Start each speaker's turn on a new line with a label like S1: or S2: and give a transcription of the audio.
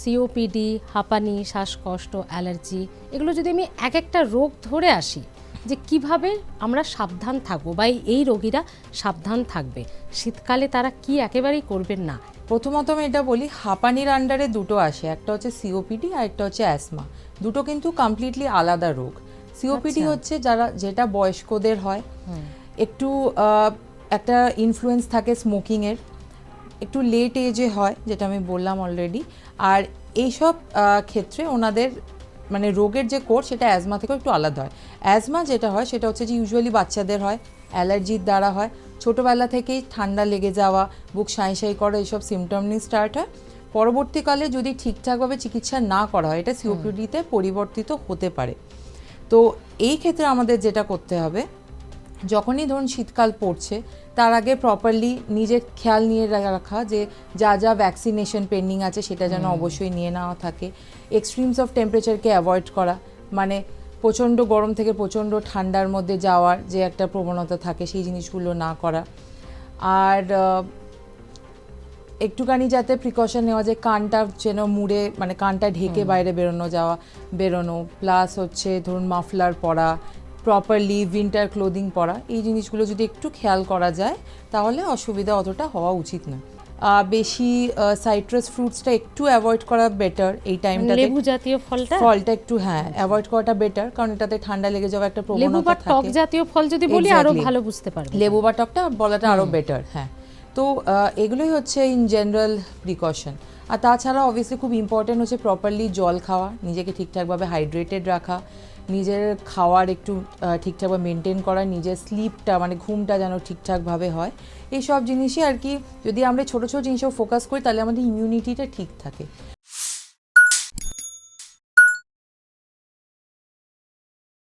S1: COPD, হাঁপানি, শ্বাসকষ্ট, allergy, এগুলো যদি আমি এক একটা রোগ ধরে আসি যে কিভাবে আমরা সাবধান থাকবো বা এই রোগীরা সাবধান থাকবে, শীতকালে তারা কি একেবারেই করবেন না।
S2: প্রথমত আমি এটা বলি, হাঁপানির আন্ডারে দুটো আসে, একটা হচ্ছে সিওপিডি আর একটা হচ্ছে অ্যাসমা। দুটো কিন্তু কমপ্লিটলি আলাদা রোগ। সিওপিডি হচ্ছে যেটা বয়স্কদের হয়, একটু একটা ইনফ্লুয়েন্স থাকে স্মোকিংয়ের, একটু লেট এজে হয়, যেটা আমি বললাম অলরেডি। আর এইসব ক্ষেত্রে ওনাদের মানে রোগের যে কোর্স সেটা অ্যাজমা থেকেও একটু আলাদা হয়। অ্যাজমা যেটা হয় সেটা হচ্ছে যে ইউজুয়ালি বাচ্চাদের হয়, অ্যালার্জির দ্বারা হয়, ছোটোবেলা থেকেই ঠান্ডা লেগে যাওয়া, বুক সাঁই সাঁই করা, এইসব সিমটম নিয়ে স্টার্ট হয়। পরবর্তীকালে যদি ঠিকঠাকভাবে চিকিৎসা না করা হয় এটা সিওপিডিতে পরিবর্তিত হতে পারে। তো এই ক্ষেত্রে আমাদের যেটা করতে হবে, যখনই ধরুন শীতকাল পড়ছে তার আগে প্রপারলি নিজের খেয়াল নিয়ে রাখা যে যা যা ভ্যাকসিনেশন পেন্ডিং আছে সেটা যেন অবশ্যই নিয়ে নেওয়া থাকে। এক্সট্রিমস অফ টেম্পারেচারকে অ্যাভয়েড করা, মানে প্রচণ্ড গরম থেকে প্রচণ্ড ঠান্ডার মধ্যে যাওয়ার যে একটা প্রবণতা থাকে সেই জিনিসগুলো না করা। আর একটুখানি যাতে প্রিকশন নেওয়া যায়, কানটা যেন মুড়ে মানে কানটা ঢেকে বাইরে বেরোনো, প্লাস হচ্ছে ধরুন মাফলার পরা, প্রপারলি উইন্টার ক্লোদিং পরা, এই জিনিসগুলো যদি একটু খেয়াল করা যায় তাহলে অসুবিধা অতটা হওয়া উচিত না। বেশি সাইট্রাস ফ্রুটসটা একটু অ্যাভয়েড করা বেটার এই টাইমটাতে।
S1: লেবু জাতীয় ফলটা
S2: একটু অ্যাভয়েড করাটা বেটার, কারণ এটাতে ঠান্ডা লেগে যাওয়া একটা
S1: লেবু বা
S2: প্রবণতা
S1: টক
S2: থাকে।
S1: জাতীয় ফল যদি বলি আরো ভালো বুঝতে পারবে।
S2: লেবু বা টকটা বলাটা আরো বেটার। হ্যাঁ, তো এগুলোই হচ্ছে ইন জেনারেল প্রিকশন। আর তাছাড়া অবভিয়াসলি খুব ইম্পর্টেন্ট হচ্ছে প্রপারলি জল খাওয়া, নিজেকে ঠিকঠাকভাবে হাইড্রেটেড রাখা, নিজের খাওয়ার একটু ঠিকঠাকভাবে মেনটেন করা, নিজের স্লিপটা মানে ঘুমটা যেন ঠিকঠাকভাবে হয়। এই সব জিনিসই আর কি যদি আমরা ছোটো ছোটো জিনিসেও ফোকাস করি তাহলে আমাদের ইমিউনিটিটা ঠিক থাকে।